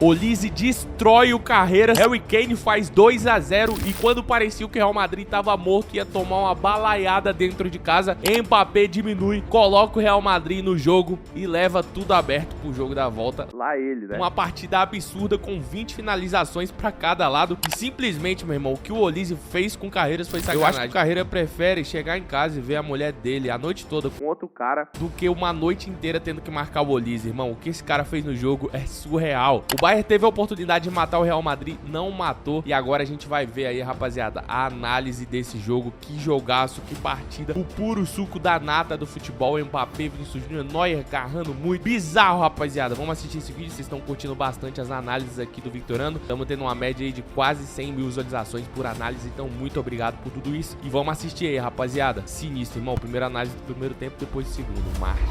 Olise destrói o Carreiras, Harry Kane faz 2 a 0 e quando parecia que o Real Madrid estava morto, ia tomar uma balaiada dentro de casa, Mbappé diminui, coloca o Real Madrid no jogo e leva tudo aberto pro jogo da volta. Lá ele, né? Uma partida absurda com 20 finalizações pra cada lado e simplesmente, meu irmão, o que o Olise fez com o Carreiras foi sacanagem. Eu acho que o Carreira prefere chegar em casa e ver a mulher dele a noite toda com outro cara do que uma noite inteira tendo que marcar o Olise, irmão. O que esse cara fez no jogo é surreal. O Bayern teve a oportunidade de matar o Real Madrid, não matou. E agora a gente vai ver aí, rapaziada, a análise desse jogo. Que jogaço, que partida. O puro suco da nata do futebol. Mbappé, Vinícius Júnior, Neuer agarrando muito. Bizarro, rapaziada. Vamos assistir esse vídeo. Vocês estão curtindo bastante as análises aqui do Victorando. Estamos tendo uma média aí de quase 100 mil visualizações por análise. Então, muito obrigado por tudo isso. E vamos assistir aí, rapaziada. Sinistro, irmão. Primeira análise do primeiro tempo, depois do segundo. Marcha.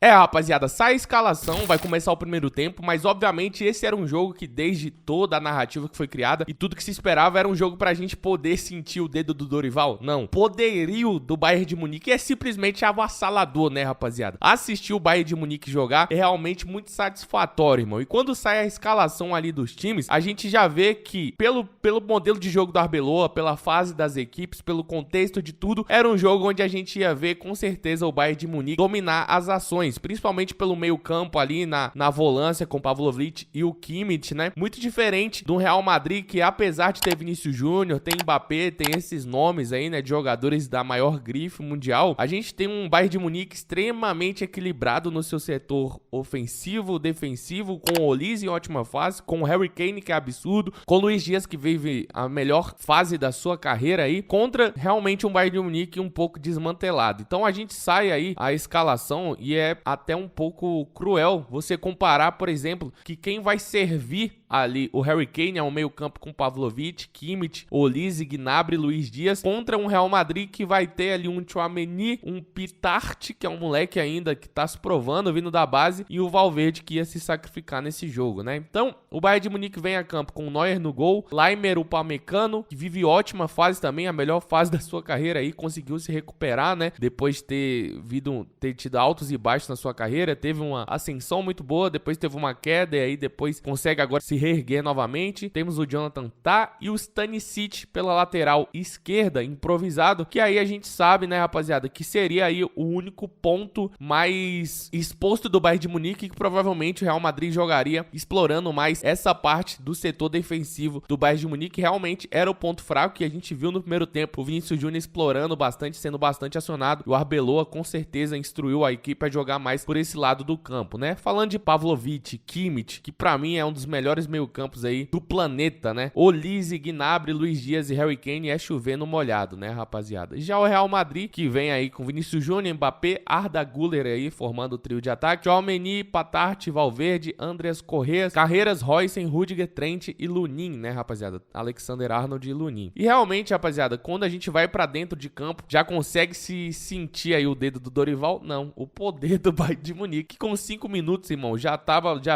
Rapaziada, sai a escalação, vai começar o primeiro tempo, mas obviamente esse era um jogo que desde toda a narrativa que foi criada e tudo que se esperava era um jogo pra gente poder sentir o dedo do Dorival. Não, poderio do Bayern de Munique é simplesmente avassalador, né, rapaziada? Assistir o Bayern de Munique jogar é realmente muito satisfatório, irmão. E quando sai a escalação ali dos times, a gente já vê que pelo modelo de jogo do Arbeloa, pela fase das equipes, pelo contexto de tudo, era um jogo onde a gente ia ver com certeza o Bayern de Munique dominar as ações, principalmente pelo meio campo ali na volância com o Pavlovic e o Kimmich, né? Muito diferente do Real Madrid, que apesar de ter Vinícius Júnior, tem Mbappé, tem esses nomes aí, né, de jogadores da maior grife mundial, a gente tem um Bayern de Munique extremamente equilibrado no seu setor ofensivo, defensivo, com o Olise em ótima fase, com o Harry Kane, que é absurdo, com o Luís Dias, que vive a melhor fase da sua carreira aí, contra realmente um Bayern de Munique um pouco desmantelado. Então a gente sai aí a escalação e é até um pouco cruel você comparar, por exemplo, que quem vai servir ali o Harry Kane é um meio campo com Pavlovic, Kimmich, Olise, Gnabry, Luís Dias, contra um Real Madrid que vai ter ali um Tchouaméni, um Pitart, que é um moleque ainda que tá se provando, vindo da base, e o Valverde que ia se sacrificar nesse jogo, né? Então, o Bayern de Munique vem a campo com o Neuer no gol, Laimer, o Pamecano, que vive ótima fase também, a melhor fase da sua carreira aí, conseguiu se recuperar, né? Depois de ter tido altos e baixos na sua carreira, teve uma ascensão muito boa, depois teve uma queda e aí depois consegue agora se reerguer novamente. Temos o Jonathan Tah e o Stanisic pela lateral esquerda, improvisado, que aí a gente sabe, né, rapaziada, que seria aí o único ponto mais exposto do Bayern de Munique, que provavelmente o Real Madrid jogaria explorando mais essa parte do setor defensivo do Bayern de Munique. Realmente era o ponto fraco que a gente viu no primeiro tempo, o Vinícius Júnior explorando bastante, sendo bastante acionado, e o Arbeloa com certeza instruiu a equipe a jogar mais por esse lado do campo, né? Falando de Pavlovic, Kimmich, que pra mim é um dos melhores meio-campos aí do planeta, né? Olise, Gnabry, Luís Dias e Harry Kane é chover no molhado, né, rapaziada? Já o Real Madrid, que vem aí com Vinícius Júnior, Mbappé, Arda Güler aí formando o trio de ataque, Tchouaméni, Pitart, Valverde, Andreas Correa, Carreiras, Roysen, Rudiger, Trent e Lunin, né, rapaziada? Alexander-Arnold e Lunin. E realmente, rapaziada, quando a gente vai pra dentro de campo, já consegue se sentir aí o dedo do Dorival? Não, o poder do Bayern de Munique, que com 5 minutos, irmão, já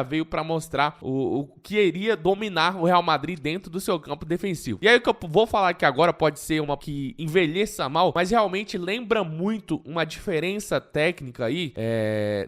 veio pra mostrar o que iria dominar o Real Madrid dentro do seu campo defensivo. E aí o que eu vou falar aqui agora pode ser uma que envelheça mal, mas realmente lembra muito uma diferença técnica aí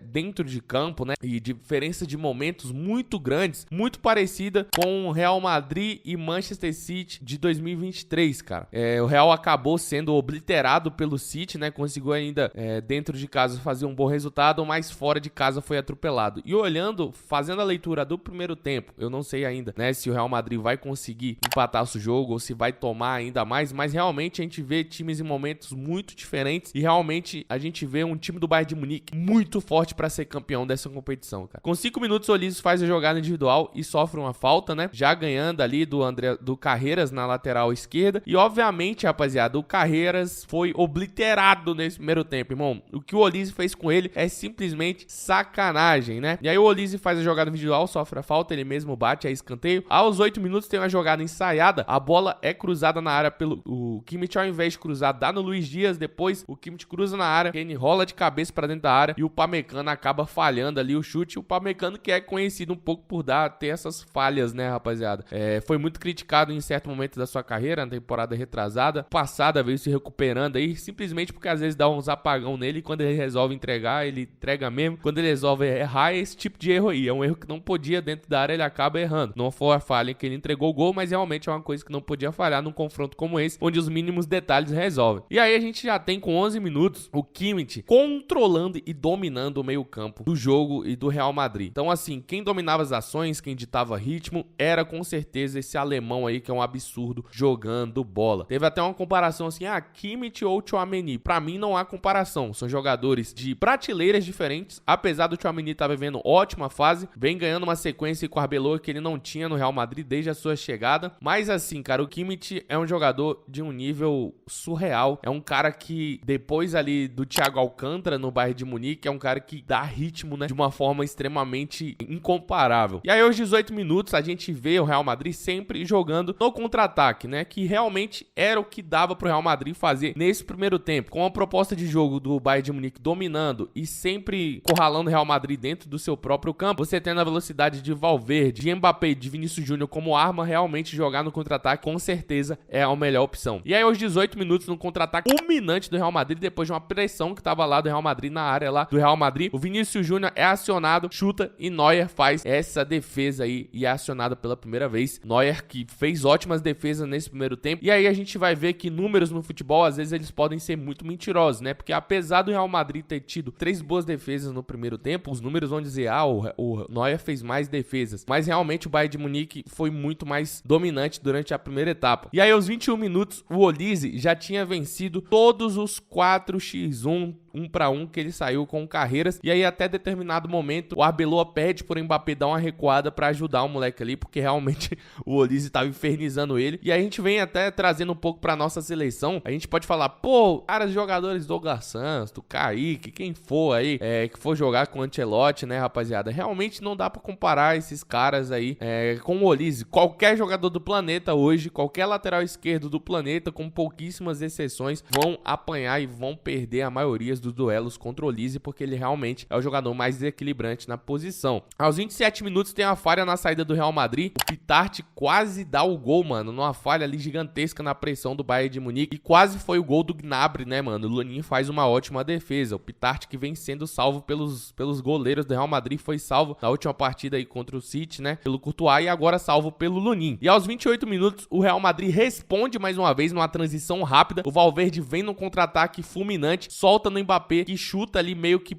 dentro de campo, né? E diferença de momentos muito grandes, muito parecida com o Real Madrid e Manchester City de 2023, cara. O Real acabou sendo obliterado pelo City, né? Conseguiu ainda dentro de casa fazer um bom resultado, mas fora de casa foi atropelado. E olhando, fazendo a leitura do primeiro tempo, eu não sei ainda, né, se o Real Madrid vai conseguir empatar o jogo ou se vai tomar ainda mais, mas realmente a gente vê times em momentos muito diferentes e realmente a gente vê um time do Bayern de Munique muito forte para ser campeão dessa competição, cara. Com 5 minutos o Olise faz a jogada individual e sofre uma falta, né, já ganhando ali do Carreiras na lateral esquerda e obviamente, rapaziada, o Carreiras foi obliterado nesse primeiro tempo, irmão. O que o Olise fez com ele é simplesmente sacanagem, né? E aí o Olise faz a jogada individual, sofre a falta, ele mesmo bate bate a escanteio. Aos 8 minutos tem uma jogada ensaiada, a bola é cruzada na área pelo o Kimmich, ao invés de cruzar, dá no Luiz Dias, depois o Kimmich cruza na área, Kane rola de cabeça pra dentro da área e o Upamecano acaba falhando ali o chute. O Upamecano que é conhecido um pouco por ter essas falhas, né, rapaziada? Foi muito criticado em certo momento da sua carreira, na temporada retrasada. Passada veio se recuperando aí, simplesmente porque às vezes dá uns apagão nele e quando ele resolve entregar, ele entrega mesmo. Quando ele resolve errar, é esse tipo de erro aí. É um erro que não podia dentro da área, ele acaba errando. Não foi a falha em que ele entregou o gol, mas realmente é uma coisa que não podia falhar num confronto como esse, onde os mínimos detalhes resolvem. E aí a gente já tem com 11 minutos o Kimmich controlando e dominando o meio-campo do jogo e do Real Madrid. Então assim, quem dominava as ações, quem ditava ritmo, era com certeza esse alemão aí que é um absurdo jogando bola. Teve até uma comparação assim, Kimmich ou Tchouaméni. Pra mim não há comparação, são jogadores de prateleiras diferentes, apesar do Tchouaméni estar vivendo ótima fase, vem ganhando uma sequência com o Arbeloa que ele não tinha no Real Madrid desde a sua chegada, mas assim, cara, o Kimmich é um jogador de um nível surreal, é um cara que depois ali do Thiago Alcântara no Bayern de Munique, é um cara que dá ritmo, né, de uma forma extremamente incomparável. E aí aos 18 minutos a gente vê o Real Madrid sempre jogando no contra-ataque, né, que realmente era o que dava pro Real Madrid fazer nesse primeiro tempo, com a proposta de jogo do Bayern de Munique dominando e sempre corralando o Real Madrid dentro do seu próprio campo, você tendo a velocidade de Valverde, de Mbappé, de Vinícius Júnior como arma, realmente jogar no contra-ataque com certeza é a melhor opção. E aí aos 18 minutos no contra-ataque fulminante do Real Madrid, depois de uma pressão que tava lá do Real Madrid na área lá do Real Madrid, o Vinícius Júnior é acionado, chuta e Neuer faz essa defesa aí e é acionado pela primeira vez. Neuer que fez ótimas defesas nesse primeiro tempo. E aí a gente vai ver que números no futebol às vezes eles podem ser muito mentirosos, né? Porque apesar do Real Madrid ter tido 3 boas defesas no primeiro tempo, os números vão dizer, o Neuer fez mais defesas. Mas realmente o Bayern de Munique foi muito mais dominante durante a primeira etapa. E aí aos 21 minutos, o Olise já tinha vencido todos os 4x1 1-1 que ele saiu com carreiras, e aí até determinado momento o Arbeloa pede por Mbappé dar uma recuada pra ajudar o moleque ali, porque realmente o Olise tava infernizando ele. E aí a gente vem até trazendo um pouco pra nossa seleção, a gente pode falar, caras jogadores Douglas Santos, do Kaique, quem for aí, que for jogar com o Ancelotti, né, rapaziada, realmente não dá pra comparar esses caras aí com o Olise. Qualquer jogador do planeta hoje, qualquer lateral esquerdo do planeta, com pouquíssimas exceções, vão apanhar e vão perder a maioria dos duelos contra o Olise, porque ele realmente é o jogador mais desequilibrante na posição. Aos 27 minutos tem uma falha na saída do Real Madrid, o Pitart quase dá o gol, mano, numa falha ali gigantesca na pressão do Bayern de Munique, e quase foi o gol do Gnabry, né, mano? O Lunin faz uma ótima defesa, o Pitart que vem sendo salvo pelos goleiros do Real Madrid, foi salvo na última partida aí contra o City, né, pelo Courtois, e agora salvo pelo Lunin. E aos 28 minutos o Real Madrid responde mais uma vez numa transição rápida, o Valverde vem num contra-ataque fulminante, solta no Mbappé, que chuta ali meio que,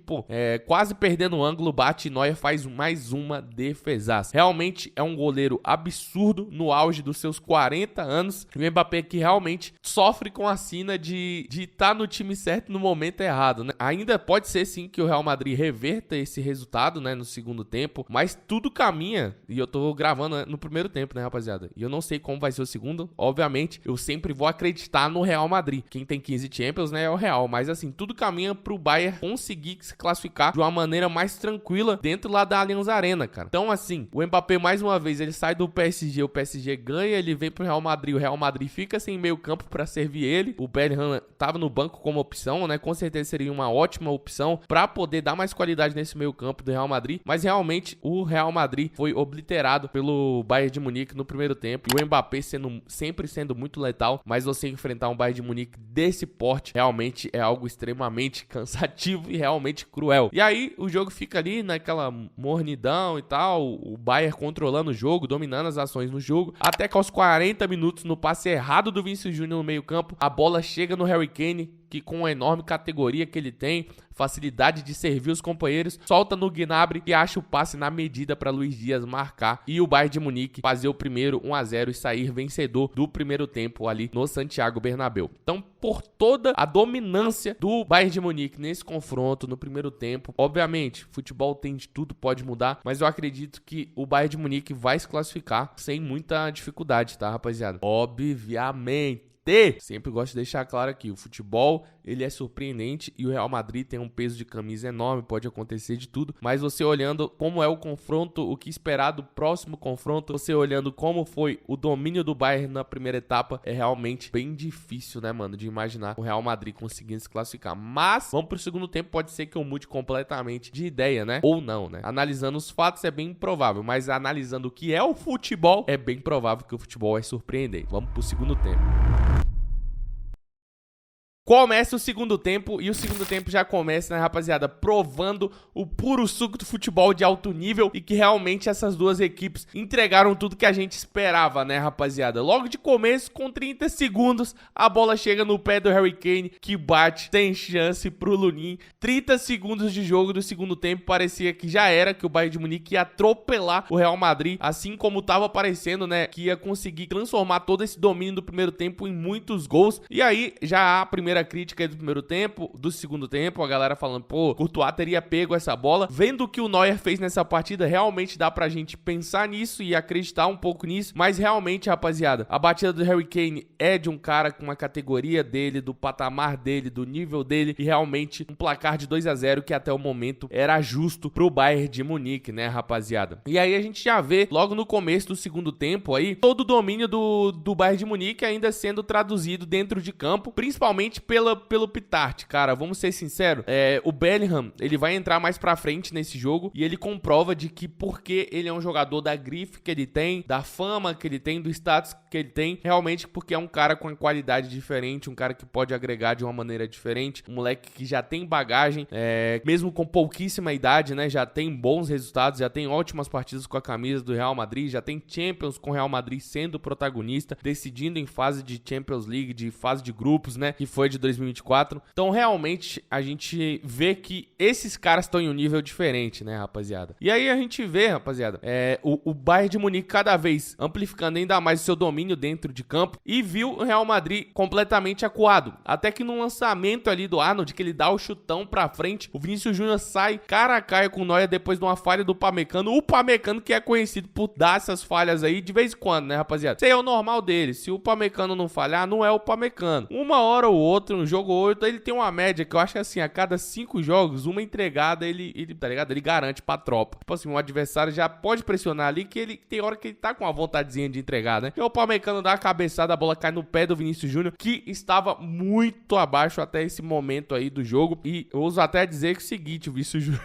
quase perdendo o ângulo, bate e Neuer faz mais uma defesaça. Realmente é um goleiro absurdo no auge dos seus 40 anos. E o Mbappé que realmente sofre com a sina de estar no time certo no momento errado, né? Ainda pode ser sim que o Real Madrid reverta esse resultado, né, no segundo tempo, mas tudo caminha, e eu tô gravando no primeiro tempo, né, rapaziada? E eu não sei como vai ser o segundo. Obviamente, eu sempre vou acreditar no Real Madrid. Quem tem 15 Champions, né, é o Real, mas assim, tudo caminha pro Bayern conseguir se classificar de uma maneira mais tranquila dentro lá da Allianz Arena, cara. Então, assim, o Mbappé, mais uma vez, ele sai do PSG, o PSG ganha, ele vem pro Real Madrid, o Real Madrid fica sem meio campo pra servir ele. O Bellingham tava no banco como opção, né? Com certeza seria uma ótima opção pra poder dar mais qualidade nesse meio campo do Real Madrid, mas realmente o Real Madrid foi obliterado pelo Bayern de Munique no primeiro tempo, e o Mbappé sempre sendo muito letal, mas você enfrentar um Bayern de Munique desse porte, realmente é algo extremamente cansativo e realmente cruel. E aí o jogo fica ali naquela mornidão e tal, o Bayern controlando o jogo, dominando as ações no jogo, até que aos 40 minutos, no passe errado do Vinícius Júnior no meio campo, a bola chega no Harry Kane, que com a enorme categoria que ele tem, facilidade de servir os companheiros, solta no Gnabry, que acha o passe na medida para Luiz Dias marcar, e o Bayern de Munique fazer o primeiro 1-0 e sair vencedor do primeiro tempo ali no Santiago Bernabéu. Então, por toda a dominância do Bayern de Munique nesse confronto no primeiro tempo, obviamente, futebol tem de tudo, pode mudar, mas eu acredito que o Bayern de Munique vai se classificar sem muita dificuldade, tá, rapaziada? Obviamente. Sempre gosto de deixar claro aqui, o futebol, ele é surpreendente e o Real Madrid tem um um peso de camisa enorme, pode acontecer de tudo, mas você olhando como é o confronto, o que esperar do próximo confronto, você olhando como foi o domínio do Bayern na primeira etapa, é realmente bem difícil, né, mano, de imaginar o Real Madrid conseguindo se classificar. Mas, vamos pro segundo tempo, pode ser que eu mude completamente de ideia, né, ou não, né. Analisando os fatos é bem improvável, mas analisando o que é o futebol, é bem provável que o futebol vai surpreender. Vamos pro segundo tempo. Começa o segundo tempo e o segundo tempo já começa, né, rapaziada, provando o puro suco do futebol de alto nível e que realmente essas duas equipes entregaram tudo que a gente esperava, né, rapaziada. Logo de começo, com 30 segundos, a bola chega no pé do Harry Kane, que bate, tem chance pro Lunin. 30 segundos de jogo do segundo tempo, parecia que já era, que o Bayern de Munique ia atropelar o Real Madrid, assim como tava parecendo, né, que ia conseguir transformar todo esse domínio do primeiro tempo em muitos gols. E aí, já há a primeira crítica aí do primeiro tempo, do segundo tempo, a galera falando, pô, Courtois teria pego essa bola. Vendo o que o Neuer fez nessa partida, realmente dá pra gente pensar nisso e acreditar um pouco nisso, mas realmente, rapaziada, a batida do Harry Kane é de um cara com uma categoria dele, do patamar dele, do nível dele, e realmente um placar de 2-0 que até o momento era justo pro Bayern de Munique, né, rapaziada. E aí a gente já vê, logo no começo do segundo tempo aí, todo o domínio do Bayern de Munique ainda sendo traduzido dentro de campo, principalmente pelo Pitart, cara, vamos ser sinceros, o Bellingham, ele vai entrar mais pra frente nesse jogo e ele comprova de que porque ele é um jogador da grife que ele tem, da fama que ele tem, do status que ele tem, realmente porque é um cara com uma qualidade diferente, um cara que pode agregar de uma maneira diferente, um moleque que já tem bagagem, mesmo com pouquíssima idade, né, já tem bons resultados, já tem ótimas partidas com a camisa do Real Madrid, já tem Champions com o Real Madrid sendo protagonista, decidindo em fase de Champions League, de fase de grupos, né, que foi de 2024. Então, realmente, a gente vê que esses caras estão em um nível diferente, né, rapaziada? E aí a gente vê, rapaziada, o Bayern de Munique cada vez amplificando ainda mais o seu domínio dentro de campo e viu o Real Madrid completamente acuado. Até que no lançamento ali do Arnold, que ele dá o chutão pra frente, o Vinícius Júnior sai cara a cara com o Neuer depois de uma falha do Upamecano. O Upamecano que é conhecido por dar essas falhas aí de vez em quando, né, rapaziada? Isso aí é o normal dele. Se o Upamecano não falhar, não é o Upamecano. Uma hora ou outra, um jogo ou outro, ele tem uma média que eu acho que assim, a cada 5 jogos, uma entregada, ele tá ligado? Ele garante pra tropa. Tipo assim, um adversário já pode pressionar ali que ele tem hora que ele tá com uma vontadezinha de entregar, né? E o Upamecano dá a cabeçada, a bola cai no pé do Vinícius Júnior, que estava muito abaixo até esse momento aí do jogo. E eu ouso até dizer que é o seguinte, o Vinícius Júnior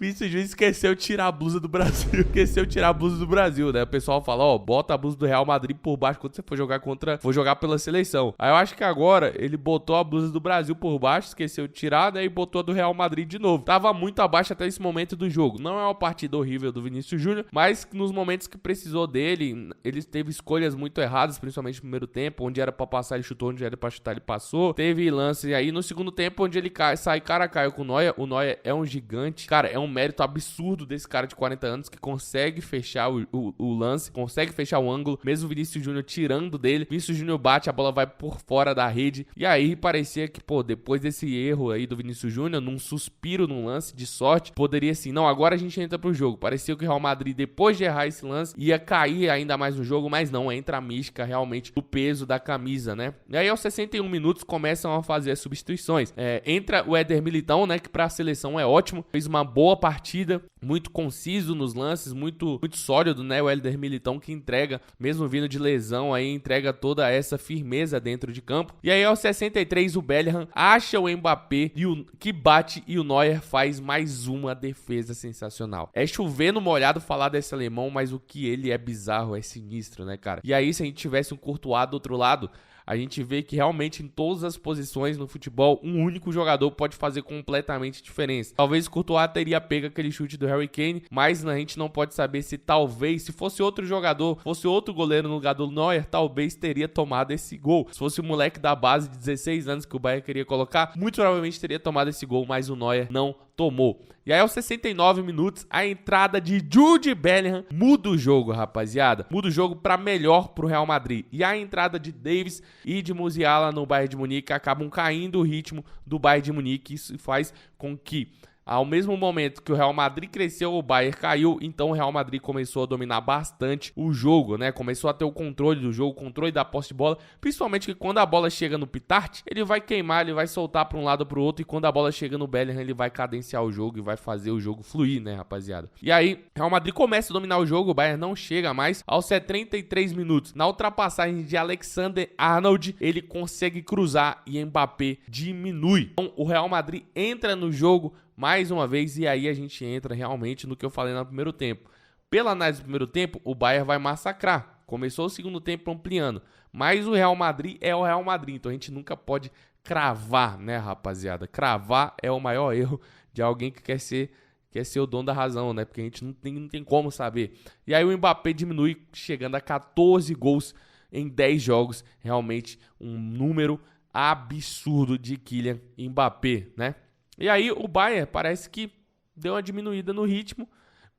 esqueceu de tirar a blusa do Brasil. Esqueceu de tirar a blusa do Brasil, né? O pessoal fala, ó, bota a blusa do Real Madrid por baixo quando você for jogar pela seleção. Aí eu acho que agora ele botou a blusa do Brasil por baixo, esqueceu de tirar, né? E botou a do Real Madrid de novo. Tava muito abaixo até esse momento do jogo. Não é uma partida horrível do Vinícius Júnior, mas nos momentos que precisou dele, ele teve escolhas muito erradas, principalmente no primeiro tempo, onde era pra passar ele chutou, onde era pra chutar ele passou. Teve lance aí no segundo tempo onde ele sai cara a cara com o Neuer. O Neuer é um gigante. Cara, é um mérito absurdo desse cara de 40 anos que consegue fechar o lance, consegue fechar o ângulo, mesmo o Vinícius Júnior tirando dele. Vinícius Júnior bate, a bola vai por fora da rede. E aí parecia que, pô, depois desse erro aí do Vinícius Júnior, num suspiro, num lance de sorte, poderia assim, não, agora a gente entra pro jogo. Parecia que o Real Madrid, depois de errar esse lance, ia cair ainda mais no jogo, mas não, entra a mística realmente do peso da camisa, né? E aí aos 61 minutos começam a fazer as substituições. Entra o Éder Militão, né, que pra seleção é ótimo, fez uma boa partida, muito conciso nos lances, muito sólido, né, o Éder Militão que entrega, mesmo vindo de lesão aí, entrega toda essa firmeza dentro de campo. E aí aos 63 o Bellingham acha o Mbappé que bate e o Neuer faz mais uma defesa sensacional. É chover no molhado falar desse alemão, mas o que ele é bizarro, é sinistro, né, cara? E aí se a gente tivesse um Courtois do outro lado, a gente vê que realmente em todas as posições no futebol, um único jogador pode fazer completamente diferença. Talvez o Courtois teria pego aquele chute do Harry Kane, mas a gente não pode saber se talvez, se fosse outro jogador, fosse outro goleiro no lugar do Neuer, talvez teria tomado esse gol. Se fosse o moleque da base de 16 anos que o Bayern queria colocar, muito provavelmente teria tomado esse gol, mas o Neuer não tomou. E aí aos 69 minutos, a entrada de Jude Bellingham muda o jogo, rapaziada. Muda o jogo para melhor pro Real Madrid. E a entrada de Davies e de Musiala no Bayern de Munique acabam caindo o ritmo do Bayern de Munique. Isso faz com que Ao mesmo momento que o Real Madrid cresceu, o Bayern caiu, então o Real Madrid começou a dominar bastante o jogo, né? Começou a ter o controle do jogo, o controle da posse de bola, principalmente que quando a bola chega no Pitart, ele vai queimar, ele vai soltar para um lado ou para o outro, e quando a bola chega no Bellingham, ele vai cadenciar o jogo e vai fazer o jogo fluir, né, rapaziada? E aí, o Real Madrid começa a dominar o jogo, o Bayern não chega mais. Aos 73 minutos, na ultrapassagem de Alexander-Arnold, ele consegue cruzar e Mbappé diminui. Então, o Real Madrid entra no jogo mais uma vez, e aí a gente entra realmente no que eu falei no primeiro tempo. Pela análise do primeiro tempo, o Bayern vai massacrar. Começou o segundo tempo ampliando, mas o Real Madrid é o Real Madrid, então a gente nunca pode cravar, né, rapaziada? Cravar é o maior erro de alguém que quer ser o dono da razão, né? Porque a gente não tem como saber. E aí o Mbappé diminui, chegando a 14 gols em 10 jogos. Realmente um número absurdo de Kylian Mbappé, né? E aí o Bayern parece que deu uma diminuída no ritmo,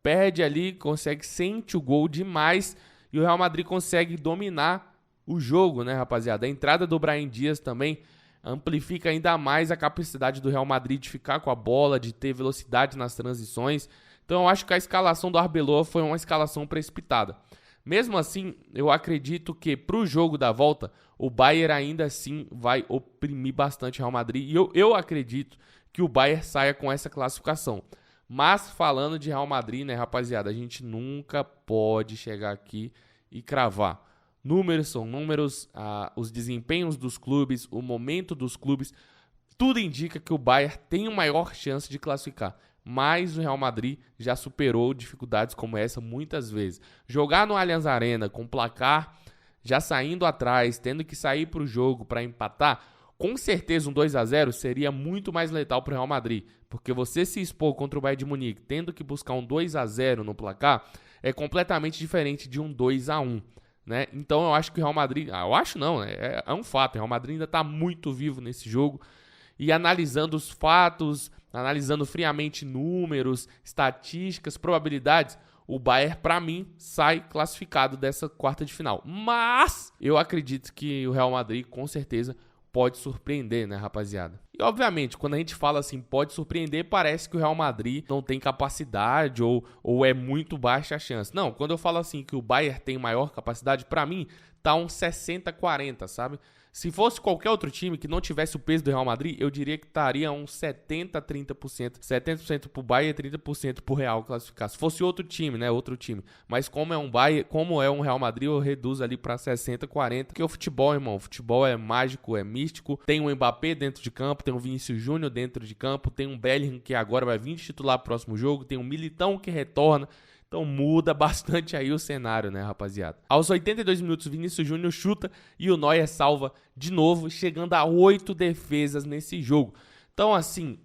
perde ali, sente o gol demais, e o Real Madrid consegue dominar o jogo, né, rapaziada? A entrada do Brahim Dias também amplifica ainda mais a capacidade do Real Madrid de ficar com a bola, de ter velocidade nas transições. Então eu acho que a escalação do Arbeloa foi uma escalação precipitada. Mesmo assim, eu acredito que para o jogo da volta, o Bayern ainda assim vai oprimir bastante o Real Madrid. E eu acredito que o Bayern saia com essa classificação. Mas falando de Real Madrid, né, rapaziada, a gente nunca pode chegar aqui e cravar. Números são números, os desempenhos dos clubes, o momento dos clubes, tudo indica que o Bayern tem uma maior chance de classificar. Mas o Real Madrid já superou dificuldades como essa muitas vezes. Jogar no Allianz Arena com placar já saindo atrás, tendo que sair para o jogo para empatar, com certeza um 2-0 seria muito mais letal para o Real Madrid, porque você se expor contra o Bayern de Munique tendo que buscar um 2-0 no placar é completamente diferente de um 2-1, né? Então eu acho que o Real Madrid, eu acho não, é um fato, o Real Madrid ainda está muito vivo nesse jogo, e analisando os fatos, analisando friamente números, estatísticas, probabilidades, o Bayern, para mim, sai classificado dessa quarta de final. Mas eu acredito que o Real Madrid, com certeza, pode surpreender, né, rapaziada? E, obviamente, quando a gente fala assim, pode surpreender, parece que o Real Madrid não tem capacidade ou é muito baixa a chance. Não, quando eu falo assim que o Bayern tem maior capacidade, para mim, tá uns 60-40, sabe? Se fosse qualquer outro time que não tivesse o peso do Real Madrid, eu diria que estaria uns 70-30%. 70% pro Bayern e 30% pro Real classificar. Se fosse outro time, né? Outro time. Mas como é um Bayern, como é um Real Madrid, eu reduzo ali pra 60-40. Porque o futebol, irmão, o futebol é mágico, é místico. Tem um Mbappé dentro de campo, tem um Vinícius Júnior dentro de campo, tem um Bellingham que agora vai vir titular pro próximo jogo, tem um Militão que retorna. Então muda bastante aí o cenário, né, rapaziada? Aos 82 minutos, Vinícius Júnior chuta e o Neuer salva de novo, chegando a 8 defesas nesse jogo. Então, assim,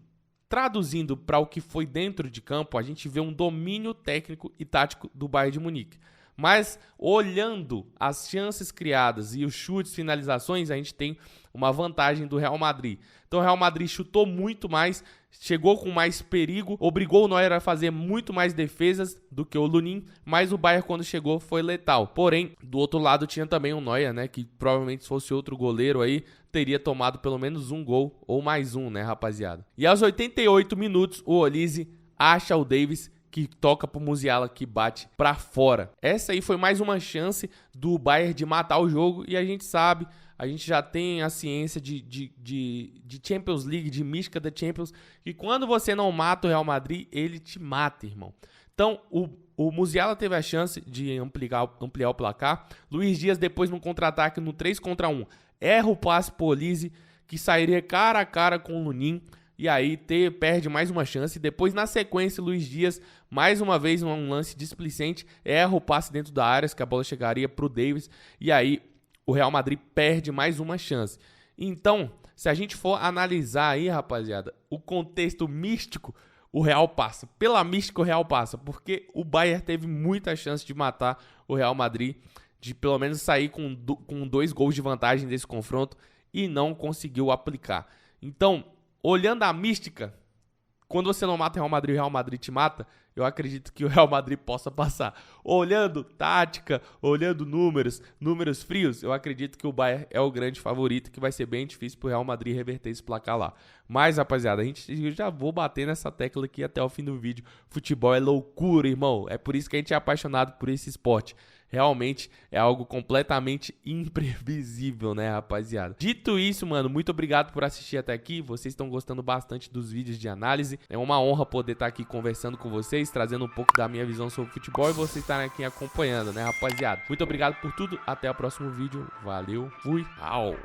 traduzindo para o que foi dentro de campo, a gente vê um domínio técnico e tático do Bayern de Munique. Mas, olhando as chances criadas e os chutes, finalizações, a gente tem uma vantagem do Real Madrid. Então, o Real Madrid chutou muito mais, chegou com mais perigo, obrigou o Neuer a fazer muito mais defesas do que o Lunin, mas o Bayern, quando chegou, foi letal. Porém, do outro lado tinha também o Neuer, né, que provavelmente se fosse outro goleiro aí, teria tomado pelo menos um gol, ou mais um, né, rapaziada? E aos 88 minutos, o Olise acha o Davis, que toca pro Musiala, que bate pra fora. Essa aí foi mais uma chance do Bayern de matar o jogo, e a gente sabe, a gente já tem a ciência de Champions League, de mística da Champions, que quando você não mata o Real Madrid, ele te mata, irmão. Então, o Musiala teve a chance de ampliar o placar. Luiz Dias, depois no contra-ataque, no 3-1, erra o passe pro Olise, que sairia cara a cara com o Lunin, e aí perde mais uma chance. Depois, na sequência, Luiz Dias, mais uma vez, um lance displicente, erra o passe dentro da área, que a bola chegaria pro Davis, e aí o Real Madrid perde mais uma chance. Então, se a gente for analisar aí, rapaziada, o contexto místico, o Real passa. Pela mística, o Real passa, porque o Bayern teve muita chance de matar o Real Madrid, de pelo menos sair com 2 gols de vantagem desse confronto, e não conseguiu aplicar. Então, olhando a mística, quando você não mata o Real Madrid te mata, eu acredito que o Real Madrid possa passar. Olhando tática, olhando números frios, eu acredito que o Bayern é o grande favorito, que vai ser bem difícil pro Real Madrid reverter esse placar lá. Mas, rapaziada, eu já vou bater nessa tecla aqui até o fim do vídeo. Futebol é loucura, irmão. É por isso que a gente é apaixonado por esse esporte. Realmente é algo completamente imprevisível, né, rapaziada? Dito isso, mano, muito obrigado por assistir até aqui. Vocês estão gostando bastante dos vídeos de análise. É uma honra poder estar aqui conversando com vocês, trazendo um pouco da minha visão sobre futebol e vocês estarem aqui acompanhando, né, rapaziada? Muito obrigado por tudo. Até o próximo vídeo. Valeu. Fui. Au.